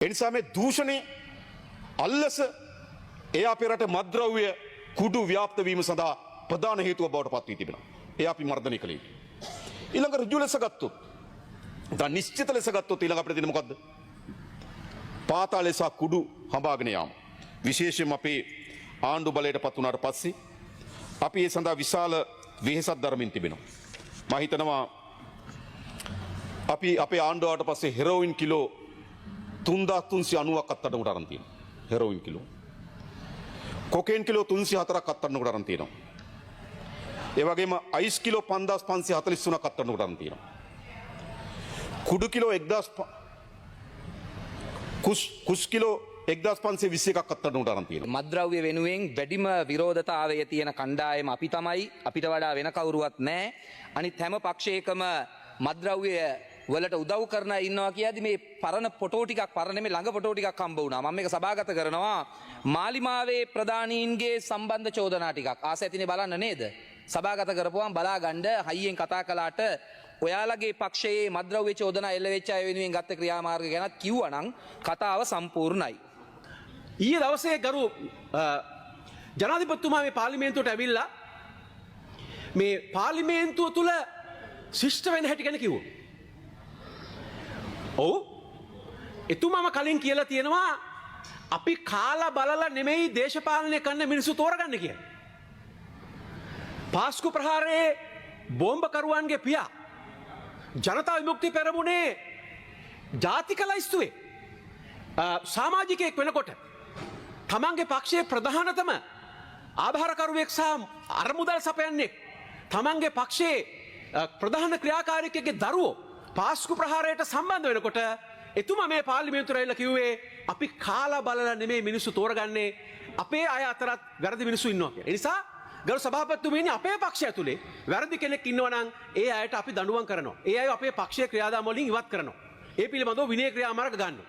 එනිසා මේ දූෂණය අල්ලස එය අපේ රට මත්ද්‍රව්‍ය කුඩු ව්‍යාප්ත වීම සඳහා ප්‍රධාන හේතුව බවට පත් වී තිබෙනවා. එය අපි මර්ධනය කළ යුතුයි. ඊළඟ ඍජු ලෙස ගත්තොත් දැන් නිශ්චිත ලෙස ගත්තොත් ඊළඟ අපිට තියෙන මොකද්ද? පාතාලේ සහ කුඩු හඹාගෙන යාම. විශේෂයෙන්ම අපේ ආණ්ඩු බලයට පත් වුණාට පස්සේ අපි ඒ සඳහා විශාල වෙහෙසක් දරමින් තිබෙනවා. මම හිතනවා අපි අපේ ආණ්ඩුවට පස්සේ හෙරෝයින් කිලෝ 3390ක් අත්අඩංගුවට අරන් තියෙනවා. Heroin kilo. කොකේන් කිලෝ 304ක් අත්අඩංගුවට අරන් තියෙනවා. ඒ වගේම අයිස් කිලෝ 5543ක් අත්අඩංගුවට අරන් තියෙනවා. කුඩු කිලෝ 1000 කුස් කිලෝ 1521ක් අත්අඩංගුවට අරන් තියෙනවා. මත්ද්‍රව්‍ය වෙනුවෙන් වැඩිම විරෝධතාවය තියෙන කණ්ඩායම අපි තමයි. අපිට වඩා වෙන කවුරුවත් නැහැ. අනිත් හැම පක්ෂයකම මත්ද්‍රව්‍ය වලට උදව් කරන ඉන්නවා කියද්දි මේ පරණ ෆොටෝ ටිකක් පරණ මේ ළඟ ෆොටෝ ටිකක් හම්බ වුණා. මම මේක සභාගත කරනවා. මාලිමාවේ ප්‍රධානීන්ගේ සම්බන්ධ චෝදනා ටිකක්. ආස ඇතිනේ බලන්න නේද? සභාගත කරපුවාම බලාගන්න හයියෙන් කතා කළාට ඔයාලගේ පක්ෂයේ මත්ද්‍රව්‍ය චෝදනා එල්ල වෙච්ච අය වෙනුවෙන් ගත්ත ක්‍රියාමාර්ග ගැනත් කිව්වනම් කතාව සම්පූර්ණයි. ඊයේ දවසේ ගරු ජනාධිපතිතුමා මේ පාර්ලිමේන්තුවට ඇවිල්ලා මේ පාර්ලිමේන්තුව තුල ශිෂ්ට වෙන හැටි ගැන කිව්වා. ඔව් එතුමාම කලින් කියලා තියෙනවා අපි කාලා බලලා නෙමෙයි දේශපාලනය කරන්න මිනිස්සු තෝරගන්න කියලා. පාස්කු ප්‍රහාරයේ බෝම්බකරුවන්ගේ පියා ජනතා විමුක්ති පෙරමුණේ ජාතික ලයිස්තුවේ සමාජිකයෙක් වෙනකොට තමන්ගේ පක්ෂයේ ප්‍රධානතම ආධාරකරුවෙක් සහ අරමුදල් සපයන්නේ තමන්ගේ පක්ෂයේ ප්‍රධාන ක්‍රියාකාරිකයෙක්ගේ දරුවෝ පාස්කු ප්‍රහාරයට සම්බන්ධ වෙනකොට එතුමා මේ පාර්ලිමේන්තුවට ඇවිල්ලා කිව්වේ අපි කාලා බලලා නෙමෙයි මිනිස්සු තෝරගන්නේ අපේ අය අතරත් වැරදි මිනිස්සු ඉන්නවා කියලා. ඒ නිසා ගරු සභාපතිතුමනි අපේ පක්ෂය ඇතුලේ වැරදි කෙනෙක් ඉන්නවා නම් ඒ අයට අපි දඬුවම් කරනවා. ඒ අය අපේ පක්ෂයේ ක්‍රියාදාම වලින් ඉවත් කරනවා. ඒ පිළිබඳව විනය ක්‍රියාමාර්ග ගන්නවා.